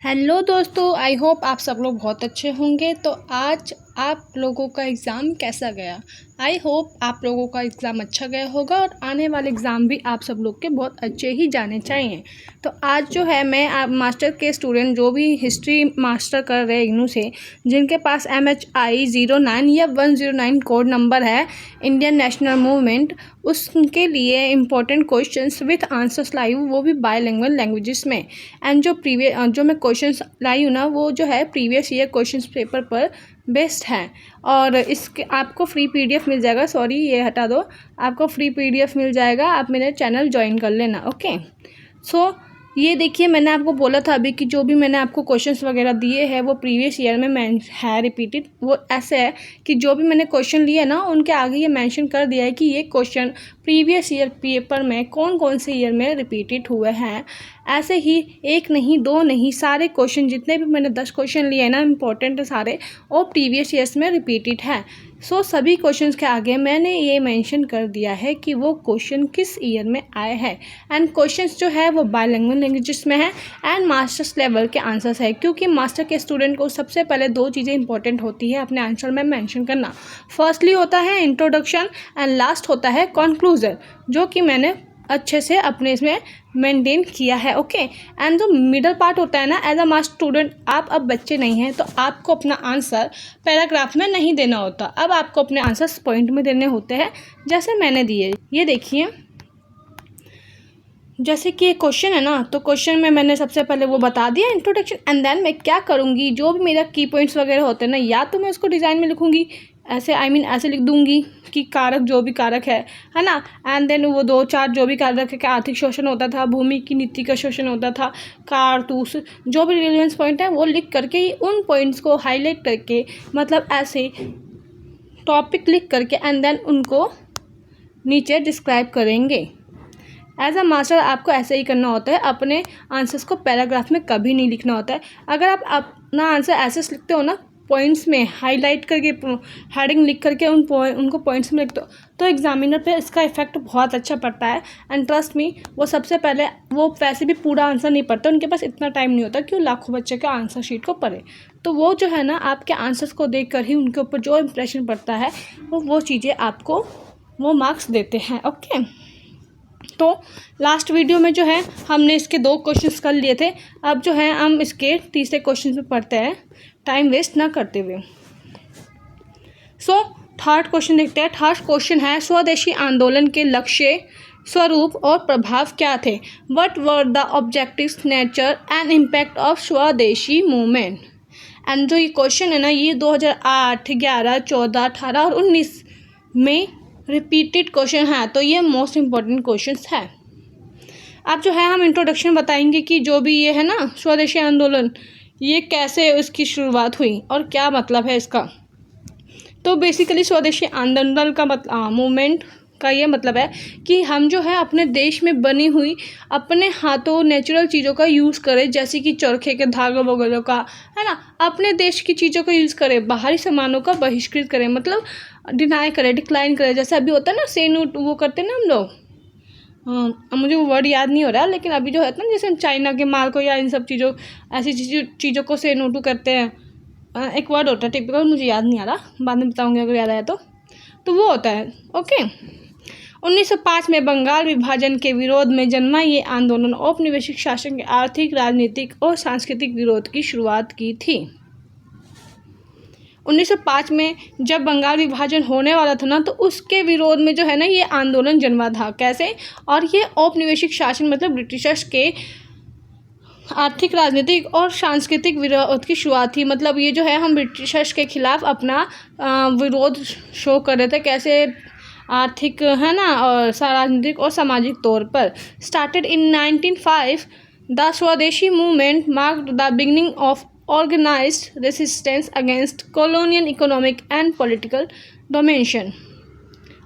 Hello दोस्तों, आई hope आप सब लोग बहुत अच्छे होंगे। तो आज आप लोगों का एग्ज़ाम कैसा गया? आई होप आप लोगों का एग्ज़ाम अच्छा गया होगा और आने वाले एग्ज़ाम भी आप सब लोग के बहुत अच्छे ही जाने चाहिए। तो आज जो है मैं आप मास्टर के स्टूडेंट जो भी हिस्ट्री मास्टर कर रहे हैं इग्नू से, जिनके पास MHI 09 या 109 कोड नंबर है इंडियन नेशनल मूवमेंट, उसके लिए इम्पोर्टेंट क्वेश्चंस विथ आंसर्स लाई हूँ, वो भी बायलैंग्वेज लैंग्वेजेस में। एंड जो मैं क्वेश्चंस लाई हूँ ना, वो जो है प्रीवियस ईयर क्वेश्चंस पेपर पर बेस्ट है। और इसके आपको फ्री PDF मिल जाएगा। सॉरी, ये हटा दो। आपको फ्री PDF मिल जाएगा, आप मेरे चैनल ज्वाइन कर लेना। ओके, सो ये देखिए, मैंने आपको बोला था अभी कि जो भी मैंने आपको क्वेश्चंस वगैरह दिए हैं वो प्रीवियस ईयर में है रिपीटेड। वो ऐसे है कि जो भी मैंने क्वेश्चन लिए ना, उनके आगे ये मेंशन कर दिया है कि ये क्वेश्चन प्रीवियस ईयर पेपर में कौन कौन से ईयर में रिपीटेड हुए हैं। ऐसे ही एक नहीं, दो नहीं, सारे क्वेश्चन जितने भी मैंने 10 क्वेश्चन लिए ना, इम्पोर्टेंट सारे, और प्रीवियस ईयर्स में रिपीटेड है। सो सभी क्वेश्चंस के आगे मैंने ये मेंशन कर दिया है कि वो क्वेश्चन किस ईयर में आए हैं। एंड क्वेश्चंस जो है वो बायलैंग्वेज लैंग्वेजेस में है एंड मास्टर्स लेवल के आंसर्स है, क्योंकि मास्टर के स्टूडेंट को सबसे पहले 2 चीज़ें इंपॉर्टेंट होती है अपने आंसर में मेंशन करना। फर्स्टली होता है इंट्रोडक्शन एंड लास्ट होता है कंक्लूजन, जो कि मैंने अच्छे से अपने इसमें मेंटेन किया है। ओके, एंड जो मिडल पार्ट होता है ना, एज अ मास्टर स्टूडेंट आप अब बच्चे नहीं हैं, तो आपको अपना आंसर पैराग्राफ में नहीं देना होता। अब आपको अपने आंसर्स पॉइंट में देने होते हैं, जैसे मैंने दिए। ये देखिए, जैसे कि ये क्वेश्चन है ना, तो क्वेश्चन में मैंने सबसे पहले वो बता दिया इंट्रोडक्शन, एंड देन मैं क्या करूँगी, जो भी मेरा की पॉइंट्स वगैरह होते हैं ना, या तो मैं उसको डिज़ाइन में लिखूँगी ऐसे, ऐसे लिख दूँगी कि कारक, जो भी कारक है ना। एंड देन वो 2-4 जो भी कारक है कि आर्थिक शोषण होता था, भूमि की नीति का शोषण होता था, कारतूस, जो भी रिलेवेंस पॉइंट है वो लिख करके ही उन पॉइंट्स को हाईलाइट करके, मतलब ऐसे टॉपिक लिख करके, एंड देन उनको नीचे डिस्क्राइब करेंगे। एज अ मास्टर आपको ऐसे ही करना होता है, अपने आंसर्स को पैराग्राफ में कभी नहीं लिखना होता है। अगर आप अपना आंसर ऐसे लिखते हो ना, पॉइंट्स में हाईलाइट करके, हेडिंग लिख करके उनको पॉइंट्स में लिखते हो, तो एग्जामिनर पे इसका इफेक्ट बहुत अच्छा पड़ता है। एंड ट्रस्ट मी, वो सबसे पहले वो वैसे भी पूरा आंसर नहीं पढ़ते, उनके पास इतना टाइम नहीं होता कि वो लाखों बच्चे के आंसर शीट को पढ़े। तो वो जो है ना, आपके आंसर्स को देख कर ही उनके ऊपर जो इंप्रेशन पड़ता है, वो चीज़ें आपको वो मार्क्स देते हैं। ओके, तो लास्ट वीडियो में जो है हमने इसके 2 क्वेश्चंस कर लिए थे। अब जो है हम इसके तीसरे क्वेश्चन पे पढ़ते हैं, टाइम वेस्ट ना करते हुए। सो थर्ड क्वेश्चन देखते हैं। थर्ड क्वेश्चन है, स्वदेशी आंदोलन के लक्ष्य, स्वरूप और प्रभाव क्या थे? What were the objectives, nature and impact of स्वदेशी मूवमेंट? एंड जो ये क्वेश्चन है ना, ये 2008, 11, 14, 18 और 19 में रिपीटेड क्वेश्चन है, तो ये मोस्ट इम्पॉर्टेंट क्वेश्चंस है। अब जो है हम इंट्रोडक्शन बताएंगे कि जो भी ये है ना स्वदेशी आंदोलन, ये कैसे उसकी शुरुआत हुई और क्या मतलब है इसका। तो बेसिकली स्वदेशी आंदोलन का मतलब, मूवमेंट का ये मतलब है कि हम जो है अपने देश में बनी हुई, अपने हाथों नेचुरल चीज़ों का यूज़ करें, जैसे कि चरखे के धागे वगैरह का, है ना, अपने देश की चीज़ों का यूज़ करें, बाहरी सामानों का बहिष्कृत करें, मतलब डिनाई करें, डिक्लाइन करें। जैसे अभी होता है ना, से नोट वो करते हैं ना हम लोग, मुझे वो वर्ड याद नहीं हो रहा, लेकिन अभी जो है ना, जैसे हम चाइना के माल को या इन सब चीज़ों, ऐसी चीज़ों को से नोटू करते हैं। एक वर्ड होता है टिपिकल, मुझे याद नहीं आ रहा, बाद में बताऊँगी अगर याद आया तो वो होता है। ओके, 1905 में बंगाल विभाजन के विरोध में जन्मा ये आंदोलन औपनिवेशिक शासन के आर्थिक, राजनीतिक और सांस्कृतिक विरोध की शुरुआत की थी। 1905 में जब बंगाल विभाजन होने वाला था ना, तो उसके विरोध में जो है ना, ये आंदोलन जन्मा था। कैसे? और ये औपनिवेशिक शासन मतलब ब्रिटिशर्स के आर्थिक, राजनीतिक और सांस्कृतिक विरोध की शुरुआत थी। मतलब ये जो है, हम ब्रिटिशर्स के खिलाफ अपना विरोध शो कर रहे थे, कैसे आर्थिक, है ना, और राजनीतिक और सामाजिक तौर पर। स्टार्टेड इन 1905, द स्वदेशी movement marked the beginning of organized resistance against colonial economic and political domination।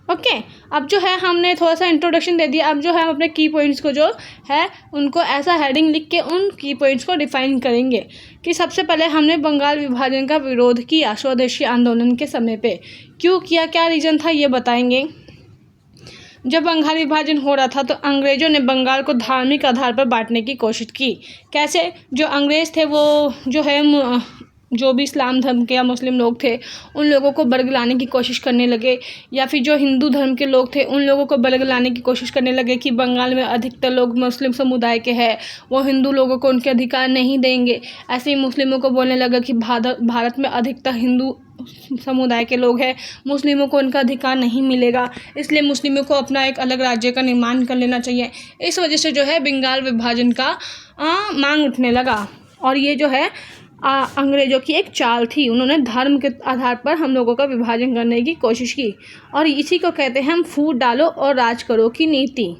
Okay, अब जो है हमने थोड़ा सा इंट्रोडक्शन दे दिया। अब जो है हम अपने की पॉइंट्स को जो है उनको ऐसा हेडिंग लिख के उन की पॉइंट्स को डिफाइन करेंगे कि सबसे पहले हमने बंगाल विभाजन का विरोध किया स्वदेशी आंदोलन के समय पे। क्यों किया, क्या रीज़न था, ये बताएंगे। जब बंगाल विभाजन हो रहा था तो अंग्रेज़ों ने बंगाल को धार्मिक आधार पर बांटने की कोशिश की। कैसे? जो अंग्रेज़ थे वो जो है जो भी इस्लाम धर्म के या मुस्लिम लोग थे उन लोगों को बरगलाने की कोशिश करने लगे, या फिर जो हिंदू धर्म के लोग थे उन लोगों को बरगलाने की कोशिश करने लगे कि बंगाल में अधिकतर लोग मुस्लिम समुदाय के हैं, वो हिंदू लोगों को उनके अधिकार नहीं देंगे। ऐसे ही मुस्लिमों को बोलने लगा कि भारत में अधिकतर हिंदू समुदाय के लोग हैं, मुस्लिमों को उनका अधिकार नहीं मिलेगा, इसलिए मुस्लिमों को अपना एक अलग राज्य का निर्माण कर लेना चाहिए। इस वजह से जो है बंगाल विभाजन का मांग उठने लगा। और ये जो है अंग्रेज़ों की एक चाल थी। उन्होंने धर्म के आधार पर हम लोगों का विभाजन करने की कोशिश की, और इसी को कहते हैं हम फूट डालो और राज करो की नीति,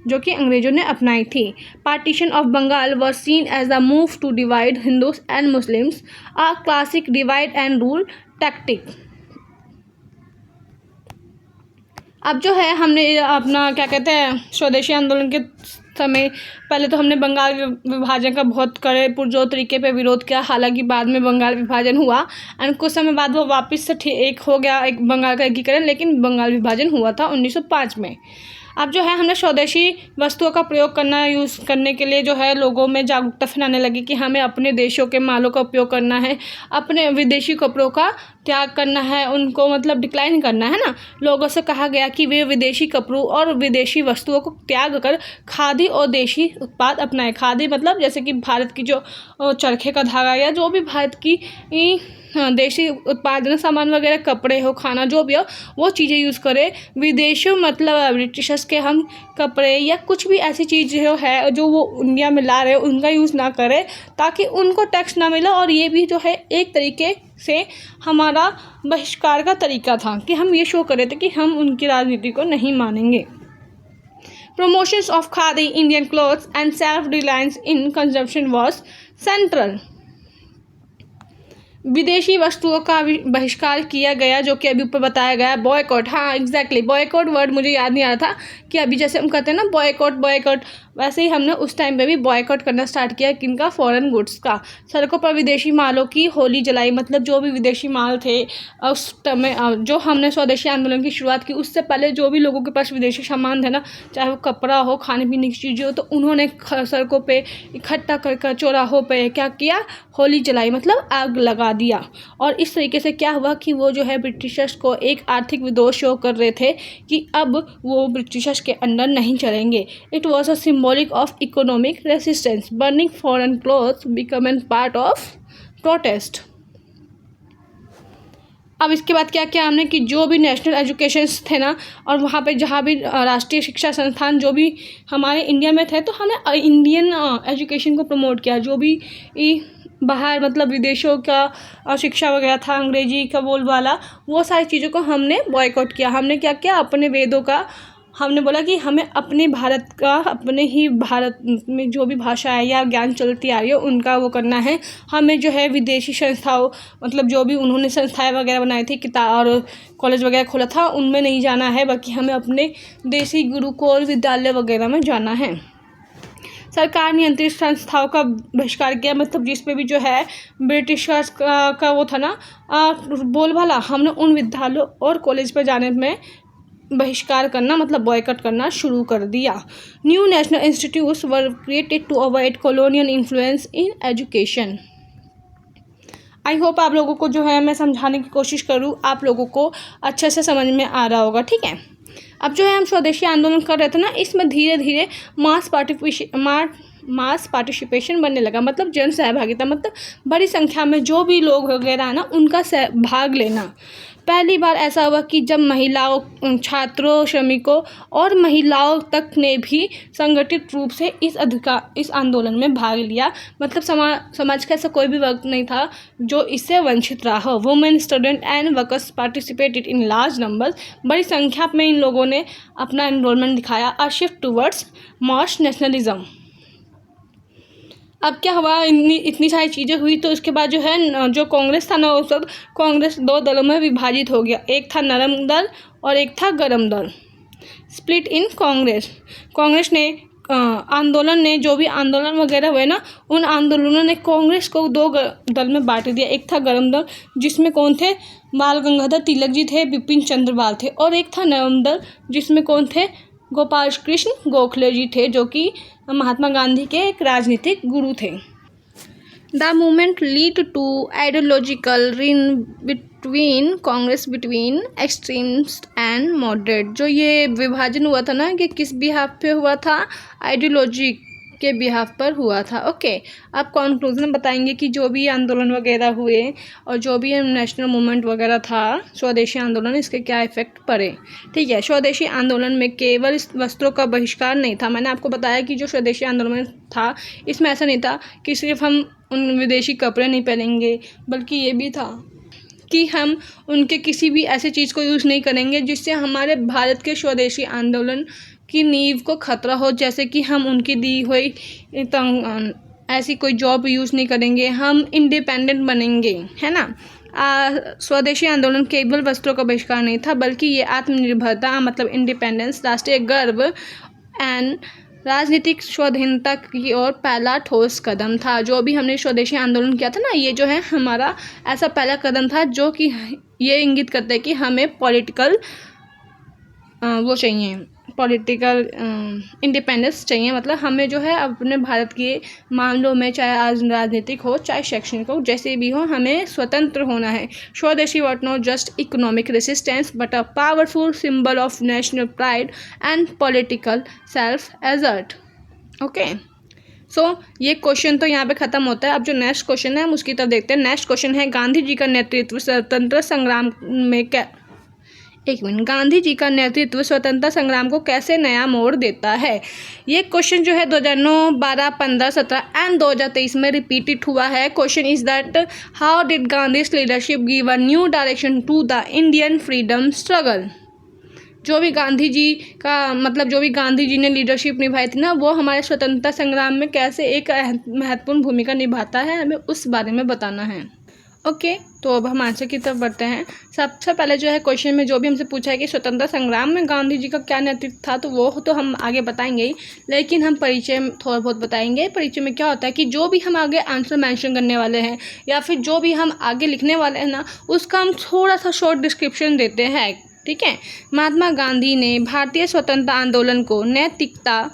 जो कि अंग्रेज़ों ने अपनाई थी। Partition of Bengal was seen as a move to divide Hindus and Muslims, a classic divide and rule tactic. अब जो है हमने अपना क्या कहते हैं स्वदेशी आंदोलन के समय पहले तो हमने बंगाल विभाजन का बहुत कड़े पुरजोर तरीके पे विरोध किया। हालांकि बाद में बंगाल विभाजन हुआ एंड कुछ समय बाद वो वापस से एक हो गया, एक बंगाल का एकीकरण, लेकिन बंगाल विभाजन हुआ था 1905 में। अब जो है हमने स्वदेशी वस्तुओं का प्रयोग यूज़ करने के लिए जो है लोगों में जागरूकता फैलाने लगी कि हमें अपने देशों के मालों का उपयोग करना है, अपने विदेशी कपड़ों का त्याग करना है, उनको मतलब डिक्लाइन करना है ना। लोगों से कहा गया कि वे विदेशी कपड़ों और विदेशी वस्तुओं को त्याग कर खादी और देशी उत्पाद अपनाएं। खादी मतलब जैसे कि भारत की जो चरखे का धागा या जो भी भारत की देशी उत्पादन सामान वगैरह, कपड़े हो, खाना जो भी हो, वो चीज़ें यूज़ करें। विदेशों मतलब ब्रिटिशर्स के हम कपड़े या कुछ भी ऐसी चीज़ जो है जो वो इंडिया में ला रहे हो उनका यूज़ ना करें, ताकि उनको टैक्स ना मिले। और ये भी जो है एक तरीके से हमारा बहिष्कार का तरीका था कि हम ये शो कर रहे थे कि हम उनकी राजनीति को नहीं मानेंगे। Promotions of Khadi, Indian clothes and self-reliance in consumption was central. विदेशी वस्तुओं का बहिष्कार किया गया, जो कि अभी ऊपर बताया गया। बॉयकॉट, हाँ एग्जैक्टली, बॉयकॉट वर्ड मुझे याद नहीं आ रहा था कि अभी जैसे हम कहते हैं ना बॉयकॉट, वैसे ही हमने उस टाइम पे भी बॉयकॉट करना स्टार्ट किया। किनका? फॉरेन गुड्स का। सड़कों पर विदेशी मालों की होली जलाई, मतलब जो भी विदेशी माल थे उस समय जो हमने स्वदेशी आंदोलन की शुरुआत की उससे पहले जो भी लोगों के पास विदेशी सामान थे ना, चाहे वो कपड़ा हो, खाने पीने की चीज़ें हो, तो उन्होंने सड़कों पर इकट्ठा कर चौराहों पर क्या किया? होली जलाई, मतलब आग लगा दिया। और इस तरीके से क्या हुआ कि वो जो है ब्रिटिशर्स को एक आर्थिक विद्रोह शो कर रहे थे कि अब वो ब्रिटिशर्स के अंडर नहीं चलेंगे। It was a symbolic of economic resistance. Burning foreign clothes become an part of protest. अब इसके बाद क्या किया हमने कि जो भी नेशनल एजुकेशंस थे ना, और वहाँ पे जहाँ भी राष्ट्रीय शिक्षा संस्थान जो भी हमारे इंडिया में थे, तो हमने इंडियन एजुकेशन को प्रमोट किया। जो भी बाहर मतलब विदेशों का शिक्षा वगैरह था, अंग्रेजी का बोलबाला, वो सारी चीज़ों को हमने बॉयकॉट किया। हमने क्या किया? अपने वेदों का हमने बोला कि हमें अपने भारत का, अपने ही भारत में जो भी भाषा है या ज्ञान चलती आ रही है उनका वो करना है। हमें जो है विदेशी संस्थाओं मतलब जो भी उन्होंने संस्थाएं वगैरह बनाई थी, किताब और कॉलेज वगैरह खोला था, उनमें नहीं जाना है, बल्कि हमें अपने देसी गुरुकुल विद्यालय वगैरह में जाना है। सरकार नियंत्रित संस्थाओं का बहिष्कार किया, मतलब जिस पे भी जो है ब्रिटिशर्स का वो था ना बोलबाला, हमने उन विद्यालयों और कॉलेज पर जाने में बहिष्कार करना मतलब बॉयकॉट करना शुरू कर दिया। New national institutes were created to avoid colonial influence in education. I hope आप लोगों को जो है मैं समझाने की कोशिश करूँ, आप लोगों को अच्छे से समझ में आ रहा होगा, ठीक है। अब जो है हम स्वदेशी आंदोलन कर रहे थे ना, इसमें धीरे धीरे मास पार्टिसिपेशन बनने लगा, मतलब जन सहभागिता, मतलब बड़ी संख्या में जो भी लोग वगैरह है ना उनका भाग लेना। पहली बार ऐसा हुआ कि जब महिलाओं, छात्रों, श्रमिकों और महिलाओं तक ने भी संगठित रूप से इस आंदोलन में भाग लिया। मतलब समाज का ऐसा कोई भी वर्ग नहीं था जो इससे वंचित रहा हो। Women, student and workers participated in large numbers. बड़ी संख्या में इन लोगों ने अपना एनरोलमेंट दिखाया। अ शिफ्ट टूवर्ड्स मास नेशनलिज्म। अब क्या हुआ, इतनी सारी चीज़ें हुई तो उसके बाद जो है जो कांग्रेस था ना, वो सब कांग्रेस दो दलों में विभाजित हो गया। एक था नरम दल और एक था गरम दल। Split in Congress. कांग्रेस ने आंदोलन ने, जो भी आंदोलन वगैरह हुए ना, उन आंदोलनों ने कांग्रेस को दो दल में बांट दिया। एक था गर्म दल, जिसमें कौन थे, बाल गंगाधर तिलक जी थे, बिपिन चंद्र पाल थे, और एक था नरम दल, जिसमें कौन थे, गोपाल कृष्ण गोखले जी थे, जो कि महात्मा गांधी के एक राजनीतिक गुरु थे। The movement lead to ideological rein between Congress between extremist and moderate. जो ये विभाजन हुआ था ना, कि किस बिहाफ पे हुआ था, आइडियोलॉजी के बिहाफ पर हुआ था। ओके, अब कंक्लूजन बताएंगे कि जो भी आंदोलन वगैरह हुए और जो भी नेशनल मूवमेंट वगैरह था, स्वदेशी आंदोलन, इसके क्या इफेक्ट पड़े। ठीक है, स्वदेशी आंदोलन में केवल वस्त्रों का बहिष्कार नहीं था। मैंने आपको बताया कि जो स्वदेशी आंदोलन था, इसमें ऐसा नहीं था कि सिर्फ हम उन विदेशी कपड़े नहीं पहनेंगे, बल्कि ये भी था कि हम उनके किसी भी ऐसे चीज़ को यूज़ नहीं करेंगे जिससे हमारे भारत के स्वदेशी आंदोलन की नींव को खतरा हो। जैसे कि हम उनकी दी हुई ऐसी कोई जॉब यूज़ नहीं करेंगे, हम इंडिपेंडेंट बनेंगे, है ना। स्वदेशी आंदोलन केवल वस्त्रों का बहिष्कार नहीं था, बल्कि ये आत्मनिर्भरता, मतलब इंडिपेंडेंस, राष्ट्रीय गर्व एंड राजनीतिक स्वाधीनता की ओर पहला ठोस कदम था। जो भी हमने स्वदेशी आंदोलन किया था ना, ये जो है हमारा ऐसा पहला कदम था जो कि ये इंगित करता है कि हमें पॉलिटिकल वो चाहिए, पॉलिटिकल इंडिपेंडेंस चाहिए। मतलब हमें जो है अपने भारत के मामलों में, चाहे आज राजनीतिक हो चाहे शैक्षणिक हो, जैसे भी हो, हमें स्वतंत्र होना है। Swadeshi was not just economic resistance but a powerful symbol of national pride and political self assert. Okay, so ये क्वेश्चन तो यहाँ पे ख़त्म होता है। अब जो नेक्स्ट क्वेश्चन है हम उसकी तरफ देखते हैं। नेक्स्ट क्वेश्चन है, गांधी जी का नेतृत्व स्वतंत्रता संग्राम में गांधी जी का नेतृत्व स्वतंत्रता संग्राम को कैसे नया मोड़ देता है। ये क्वेश्चन जो है 2009, 12, 15, 17 एंड 2023 में रिपीटेड हुआ है। Question is that how did Gandhi's leadership give a new direction to the Indian freedom struggle. जो भी गांधी जी का, मतलब जो भी गांधी जी ने लीडरशिप निभाई थी ना, वो हमारे स्वतंत्रता संग्राम में कैसे एक महत्वपूर्ण भूमिका निभाता है, हमें उस बारे में बताना है। ओके, तो अब हम आंसर की तरफ बढ़ते हैं। सबसे पहले जो है क्वेश्चन में जो भी हमसे पूछा है कि स्वतंत्रता संग्राम में गांधी जी का क्या नेतृत्व था, तो वो तो हम आगे बताएंगे ही, लेकिन हम परिचय में थोड़ा बहुत बताएंगे। परिचय में क्या होता है कि जो भी हम आगे आंसर मेंशन करने वाले हैं या फिर जो भी हम आगे लिखने वाले हैं ना, उसका हम थोड़ा सा शॉर्ट डिस्क्रिप्शन देते हैं। ठीक है, महात्मा गांधी ने भारतीय स्वतंत्रता आंदोलन को नैतिकता,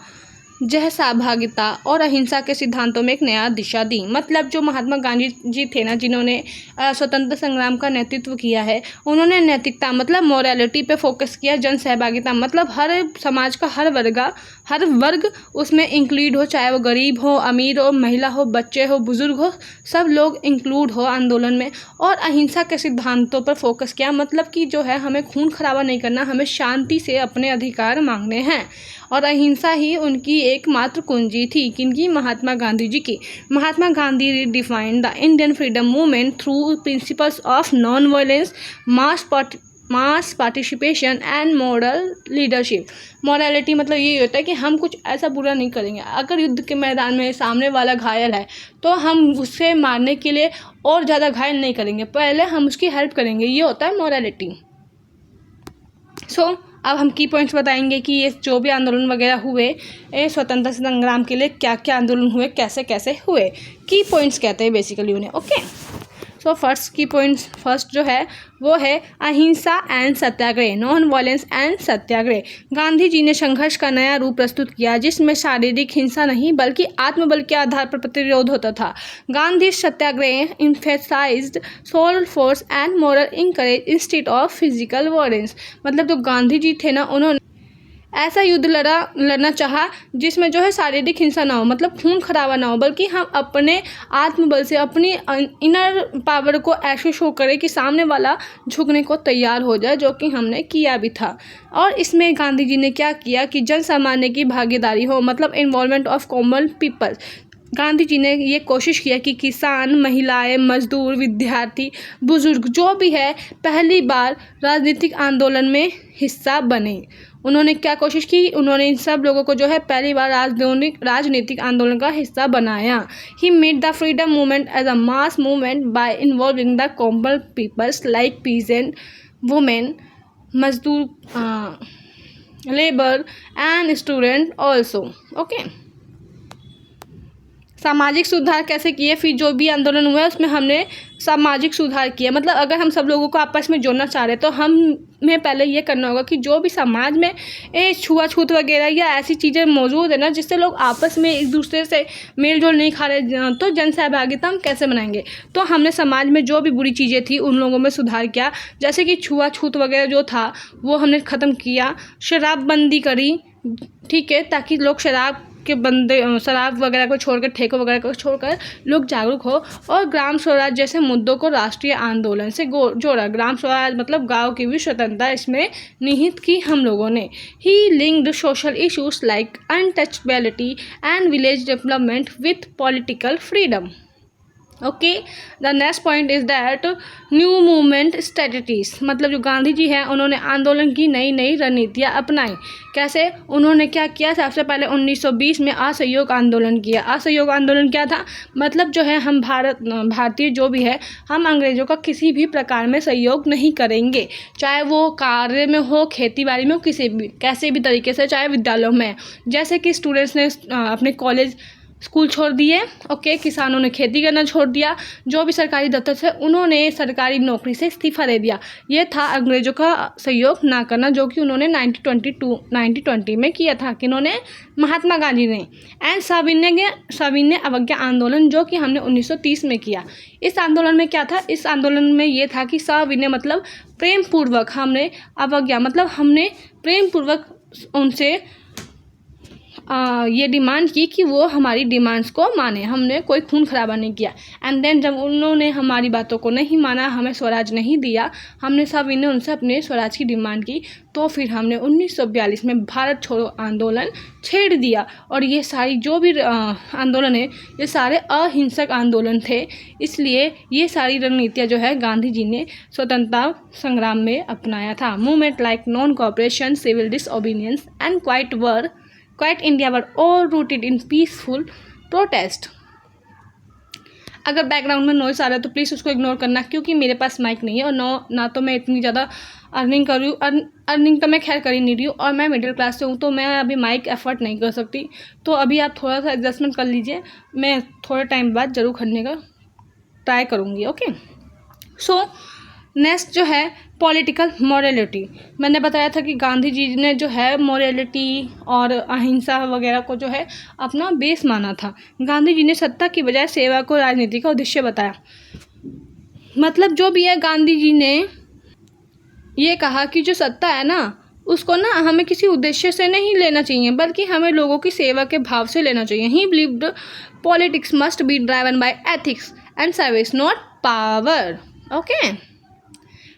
सहभागिता और अहिंसा के सिद्धांतों में एक नया दिशा दी। मतलब जो महात्मा गांधी जी थे ना, जिन्होंने स्वतंत्रता संग्राम का नेतृत्व किया है, उन्होंने नैतिकता मतलब मोरालिटी पे फोकस किया। जन सहभागिता मतलब हर समाज का हर वर्ग उसमें इंक्लूड हो, चाहे वो गरीब हो, अमीर हो, महिला हो, बच्चे हो, बुजुर्ग हो, सब लोग इंक्लूड हो आंदोलन में। और अहिंसा के सिद्धांतों पर फोकस किया, मतलब कि जो है हमें खून खराबा नहीं करना, हमें शांति से अपने अधिकार मांगने हैं। और अहिंसा ही उनकी एकमात्र कुंजी थी। किनकी? महात्मा गांधी जी की। Mahatma Gandhi defined the Indian freedom movement through principles of non violence, mass participation and moral leadership. Morality मतलब ये होता है कि हम कुछ ऐसा बुरा नहीं करेंगे। अगर युद्ध के मैदान में सामने वाला घायल है तो हम उससे मारने के लिए और ज़्यादा घायल नहीं करेंगे, पहले हम उसकी हेल्प करेंगे। ये होता है मॉरलिटी। अब हम की पॉइंट्स बताएंगे कि ये जो भी आंदोलन वगैरह हुए, स्वतंत्रता संग्राम के लिए क्या क्या आंदोलन हुए, कैसे कैसे हुए, की पॉइंट्स कहते हैं बेसिकली उन्हें। ओके, सो फर्स्ट जो है वो है ahimsa and satyagraha, non violence and satyagraha. Gandhi ji ने संघर्ष का नया रूप प्रस्तुत किया, जिसमें शारीरिक हिंसा नहीं बल्कि आत्मबल के आधार पर प्रतिरोध होता था। गांधी सत्याग्रह emphasized social force and moral encourage instead of physical violence. मतलब जो गांधी जी थे ना, उन्होंने ऐसा युद्ध लड़ना चाहा जिसमें जो है शारीरिक हिंसा ना हो, मतलब खून खराबा ना हो, बल्कि हम अपने आत्मबल से, अपनी इनर पावर को ऐसे शो करें कि सामने वाला झुकने को तैयार हो जाए, जो कि हमने किया भी था। और इसमें गांधी जी ने क्या किया कि जन सामान्य की भागीदारी हो, मतलब involvement of common peoples. Gandhi ji ने ये कोशिश किया कि किसान, महिलाएं, मजदूर, विद्यार्थी, बुजुर्ग जो भी है पहली बार राजनीतिक आंदोलन में हिस्सा बने। उन्होंने क्या कोशिश की? उन्होंने इन सब लोगों को जो है पहली बार राजनीतिक आंदोलन का हिस्सा बनाया। He made the freedom movement as a mass movement by involving the common peoples like peasant, women, mazdoor, labour and student also. Okay, सामाजिक सुधार कैसे किए, फिर जो भी आंदोलन हुआ है उसमें हमने सामाजिक सुधार किया। मतलब अगर हम सब लोगों को आपस में जोड़ना चाह रहे हैं तो हमें पहले ये करना होगा कि जो भी समाज में ये छुआछूत वगैरह या ऐसी चीज़ें मौजूद है ना जिससे लोग आपस में एक दूसरे से मेल जोल नहीं खा रहे, तो जन सहभागिता हम कैसे बनाएंगे। तो हमने समाज में जो भी बुरी चीज़ें थी उन लोगों में सुधार किया, जैसे कि छुआछूत वगैरह जो था वो हमने ख़त्म किया, शराबबंदी करी, ठीक है, ताकि लोग शराब के बंदे शराब वगैरह को छोड़कर, ठेकों वगैरह को छोड़कर लोग जागरूक हो। और ग्राम स्वराज जैसे मुद्दों को राष्ट्रीय आंदोलन से जोड़ा। ग्राम स्वराज मतलब गांव की भी स्वतंत्रता इसमें निहित की हम लोगों ने। He linked social issues like untouchability and village development with political freedom. Okay, the next point is that new movement strategies, मतलब जो गांधी जी हैं उन्होंने आंदोलन की नई नई रणनीतियाँ अपनाई। कैसे, उन्होंने क्या किया, सबसे पहले 1920 में असहयोग आंदोलन किया। असहयोग आंदोलन क्या था, मतलब जो है हम भारतीय जो भी है हम अंग्रेज़ों का किसी भी प्रकार में सहयोग नहीं करेंगे, चाहे वो कार्य में हो, खेती बाड़ी में हो, किसी भी कैसे भी तरीके से, चाहे विद्यालयों में। जैसे कि स्टूडेंट्स ने अपने कॉलेज स्कूल छोड़ दिए, ओके, किसानों ने खेती करना छोड़ दिया, जो भी सरकारी दफ्तर थे उन्होंने सरकारी नौकरी से इस्तीफा दे दिया। ये था अंग्रेज़ों का सहयोग ना करना, जो कि उन्होंने 1920 में किया था, कि उन्होंने महात्मा गांधी ने। एंड सविनय अवज्ञा आंदोलन, जो कि हमने 1930 में किया। इस आंदोलन में क्या था, इस आंदोलन में ये था कि सविनय मतलब प्रेम पूर्वक, हमने अवज्ञा मतलब हमने प्रेम पूर्वक उनसे ये डिमांड की कि वो हमारी डिमांड्स को माने, हमने कोई खून खराबा नहीं किया। एंड देन जब उन्होंने हमारी बातों को नहीं माना, हमें स्वराज नहीं दिया, हमने सब इन्हें उनसे अपने स्वराज की डिमांड की, तो फिर हमने 1942 में भारत छोड़ो आंदोलन छेड़ दिया। और ये सारी जो भी आंदोलन है ये सारे अहिंसक आंदोलन थे, इसलिए ये सारी रणनीतियाँ जो है गांधी जी ने स्वतंत्रता संग्राम में अपनाया था। Movement like non cooperation, civil disobedience and quit India were all rooted in peaceful protest. अगर बैकग्राउंड में नॉइस आ रहा है तो प्लीज़ उसको इग्नोर करना, क्योंकि मेरे पास माइक नहीं है और ना तो मैं इतनी ज़्यादा अर्निंग कर रही हूँ। अर्निंग तो मैं खैर कर ही नहीं रही हूँ, और मैं मिडिल क्लास से हूँ, तो मैं अभी माइक एफर्ट नहीं कर सकती। तो अभी आप थोड़ा सा एडजस्टमेंट कर लीजिए, मैं थोड़े टाइम बाद ज़रूर करने का ट्राई करूँगी। ओके, सो नेक्स्ट जो है पॉलिटिकल मॉरलिटी। मैंने बताया था कि गांधी जी ने जो है मॉरलिटी और अहिंसा वगैरह को जो है अपना बेस माना था। गांधी जी ने सत्ता की बजाय सेवा को राजनीति का उद्देश्य बताया। मतलब जो भी है, गांधी जी ने ये कहा कि जो सत्ता है ना उसको ना हमें किसी उद्देश्य से नहीं लेना चाहिए, बल्कि हमें लोगों की सेवा के भाव से लेना चाहिए। He believed politics must be driven by ethics and service, not power. Okay,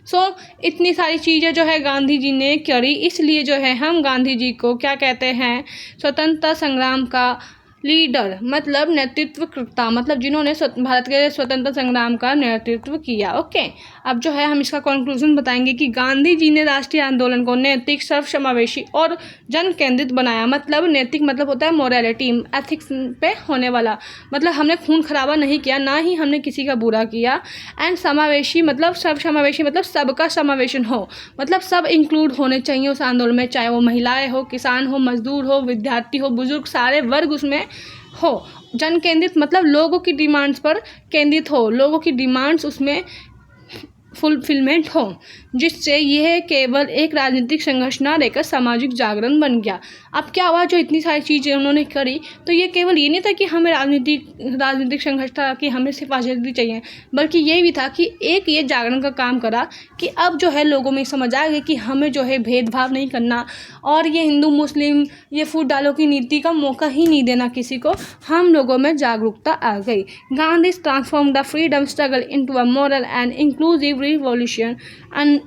so इतनी सारी चीज़ें जो है गांधी जी ने करी, इसलिए जो है हम गांधी जी को क्या कहते हैं, स्वतंत्रता संग्राम का लीडर, मतलब नेतृत्वकर्ता, मतलब जिन्होंने भारत के स्वतंत्रता संग्राम का नेतृत्व किया। ओके, अब जो है हम इसका कंक्लूजन बताएंगे कि गांधी जी ने राष्ट्रीय आंदोलन को नैतिक, सर्वसमावेशी और जन केंद्रित बनाया। मतलब नैतिक मतलब होता है मोरालिटी, एथिक्स पे होने वाला, मतलब हमने खून खराबा नहीं किया, ना ही हमने किसी का बुरा किया। एंड समावेशी मतलब सर्वसमावेशी मतलब सबका समावेशन हो, मतलब सब इंक्लूड होने चाहिए उस आंदोलन में, चाहे वो महिलाएं हो, किसान हो, मजदूर हो, विद्यार्थी हो, बुजुर्ग, सारे वर्ग उसमें हो। जन केंद्रित मतलब लोगों की डिमांड्स पर केंद्रित हो, लोगों की डिमांड्स उसमें फुलफिलमेंट हो, जिससे यह केवल एक राजनीतिक संघर्ष ना रहकर सामाजिक जागरण बन गया। अब क्या हुआ, जो इतनी सारी चीज़ें उन्होंने करी, तो ये केवल ये नहीं था कि हमें राजनीतिक संघर्ष था कि हमें सिर्फ आज़ादी चाहिए, बल्कि ये भी था कि एक ये जागरण का काम करा कि अब जो है लोगों में समझ आ गई कि हमें जो है भेदभाव नहीं करना, और ये हिंदू मुस्लिम ये फूट डालो की नीति का मौका ही नहीं देना किसी को। हम लोगों में जागरूकता आ गई। Gandhi transform the freedom struggle into a moral and inclusive revolution and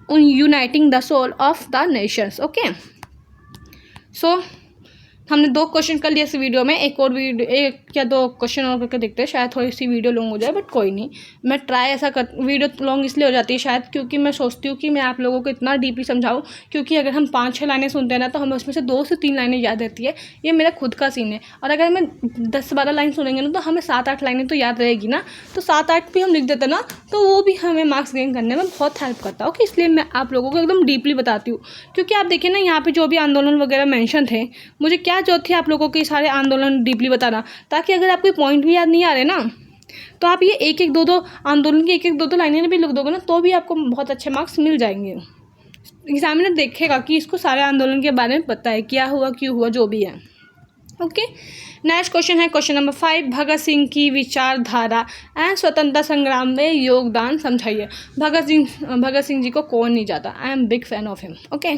uniting the soul of the nations. Okay, so हमने 2 क्वेश्चन कर लिए इस वीडियो में, एक और वीडियो, 1 या 2 क्वेश्चन और करके देखते हैं, शायद थोड़ी सी वीडियो लॉन्ग हो जाए, बट कोई नहीं, मैं ट्राई ऐसा कर, वीडियो लॉन्ग इसलिए हो जाती है शायद क्योंकि मैं सोचती हूँ कि मैं आप लोगों को इतना डीपली समझाऊँ, क्योंकि अगर हम 5-6 लाइनें सुनते हैं ना तो हमें उसमें से 2 से 3 लाइनें याद रहती है, ये मेरा खुद का सीन है। और अगर मैं 10-12 लाइन सुनेंगे ना तो हमें 7-8 लाइनें तो याद रहेगी ना, तो 7-8 भी हम लिख देते ना, तो वो भी हमें मार्क्स गेन करने में बहुत हेल्प करता है। ओके, इसलिए मैं आप लोगों को एकदम डीपली बताती हूँ, क्योंकि आप देखिए ना यहाँ पे जो भी आंदोलन वगैरह मेंशन थे, मुझे क्या जरूरत थी आप लोगों के सारे आंदोलन डीपली बताना, ताकि अगर आपको पॉइंट भी याद नहीं आ रहे ना तो आप ये 1-1, 2-2 आंदोलन की 1-1, 2-2 लाइनें भी लिख दोगे ना तो भी आपको बहुत अच्छे मार्क्स मिल जाएंगे। एग्जामिनर देखेगा कि इसको सारे आंदोलन के बारे में पता है, क्या हुआ, क्यों हुआ, जो भी है। ओके, नेक्स्ट क्वेश्चन है क्वेश्चन नंबर 5, भगत सिंह की विचारधारा एंड स्वतंत्रता संग्राम में योगदान समझाइए। भगत सिंह जी को कौन नहीं जानता, I am big fan of him. Okay,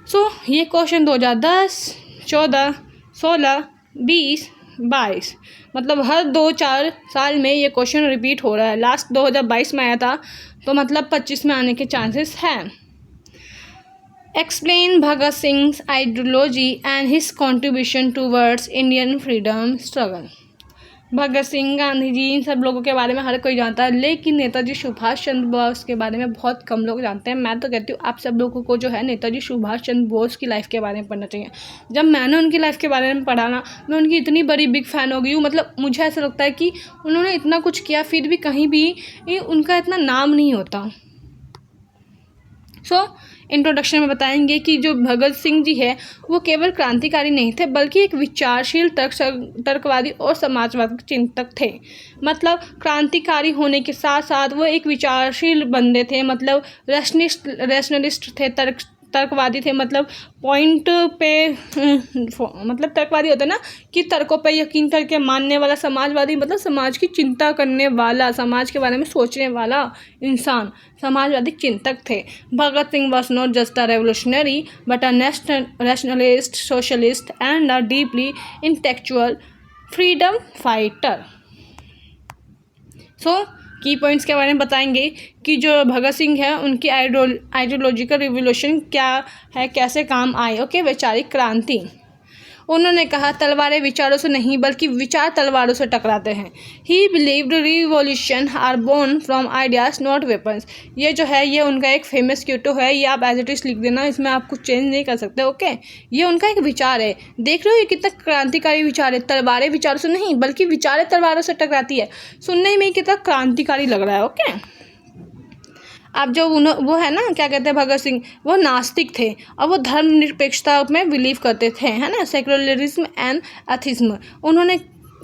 so ये क्वेश्चन 2010, 14, 16, 20, 22, मतलब हर 2-4 साल में ये क्वेश्चन रिपीट हो रहा है। लास्ट 2022 में आया था, तो मतलब 25 में आने के चांसेस हैं। Explain Bhagat Singh ideology and his contribution towards Indian freedom struggle. Bhagat Singh, Gandhi ji, इन सब लोगों के बारे में हर कोई जानता है, लेकिन नेताजी सुभाष चंद्र बोस के बारे में बहुत कम लोग जानते हैं। मैं तो कहती हूँ आप सब लोगों को जो है नेताजी सुभाष चंद्र बोस की लाइफ के बारे में पढ़ना चाहिए। जब मैंने उनकी लाइफ के बारे में पढ़ा ना, मैं उनकी इतनी बड़ी बिग फ़ैन हो गई हूँ। मतलब मुझे ऐसा लगता है कि उन्होंने इतना कुछ किया, फिर भी कहीं भी उनका इतना नाम नहीं होता। सो इंट्रोडक्शन में बताएंगे कि जो भगत सिंह जी है वो केवल क्रांतिकारी नहीं थे, बल्कि एक विचारशील तर्कवादी और समाजवादी चिंतक थे। मतलब क्रांतिकारी होने के साथ साथ वो एक विचारशील बंदे थे, मतलब रैशनलिस्ट थे, तर्कवादी थे। मतलब पॉइंट पे मतलब तर्कवादी होता है ना कि तर्कों पे यकीन करके मानने वाला, समाजवादी मतलब समाज की चिंता करने वाला, समाज के बारे में सोचने वाला इंसान, समाजवादी चिंतक थे। Bhagat Singh was not just a revolutionary but a rationalist, socialist and a deeply intellectual freedom fighter. So key points के बारे में बताएंगे कि जो भगत सिंह है उनकी आइडियोलॉजिकल रिवोल्यूशन क्या है, कैसे काम आए। ओके, वैचारिक क्रांति। उन्होंने कहा तलवारें विचारों से नहीं बल्कि विचार तलवारों से टकराते हैं। He believed revolution are born from ideas not weapons. ये जो है ये उनका एक फेमस क्यूटो है, ये आप एज इट इज लिख देना, इसमें आप कुछ चेंज नहीं कर सकते। ओके, ये उनका एक विचार है। देख रहे हो ये कितना क्रांतिकारी विचार है, तलवारें विचारों से नहीं बल्कि विचारें तलवारों से टकराती है। सुनने में कितना क्रांतिकारी लग रहा है। ओके, अब जो वो है ना क्या कहते हैं भगत सिंह, वो नास्तिक थे और वो धर्मनिरपेक्षता में बिलीव करते थे, है ना, सेक्युलरिज्म एंड एथिज्म। उन्होंने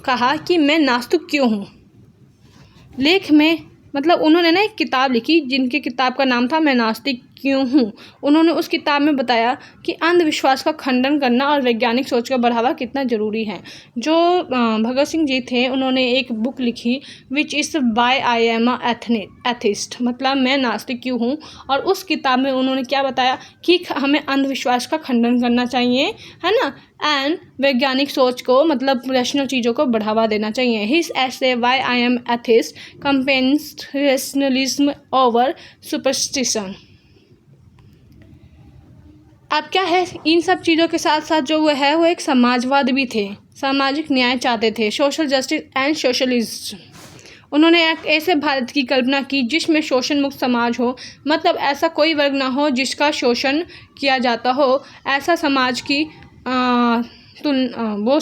कहा कि मैं नास्तिक क्यों हूँ। लेख में मतलब उन्होंने ना एक किताब लिखी जिनकी किताब का नाम था मैं नास्तिक क्यों हूँ। उन्होंने उस किताब में बताया कि अंधविश्वास का खंडन करना और वैज्ञानिक सोच का बढ़ावा कितना ज़रूरी है। जो भगत सिंह जी थे उन्होंने एक बुक लिखी which is why I am a atheist, मतलब मैं नास्तिक क्यों हूँ। और उस किताब में उन्होंने क्या बताया कि हमें अंधविश्वास का खंडन करना चाहिए, है ना, एंड वैज्ञानिक सोच को मतलब रैशनल चीज़ों को बढ़ावा देना चाहिए। His essay why I am atheist champions rationalism over superstition. अब क्या है, इन सब चीज़ों के साथ साथ जो वो है वो एक समाजवाद भी थे, सामाजिक न्याय चाहते थे, सोशल जस्टिस एंड सोशलिस्ट। उन्होंने एक ऐसे भारत की कल्पना की जिसमें शोषण मुक्त समाज हो, मतलब ऐसा कोई वर्ग ना हो जिसका शोषण किया जाता हो। ऐसा समाज की वो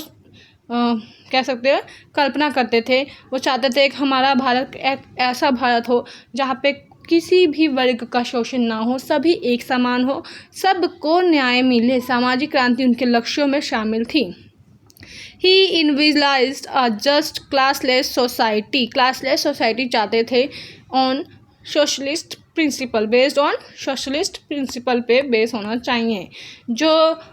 कह सकते हैं कल्पना करते थे। वो चाहते थे कि हमारा भारत एक ऐसा भारत हो जहाँ पे किसी भी वर्ग का शोषण ना हो, सभी एक समान हो, सबको न्याय मिले। सामाजिक क्रांति उनके लक्ष्यों में शामिल थी। He envisualised a just classless society. Classless society चाहते थे on socialist principle, based on socialist principle पे बेस होना चाहिए। जो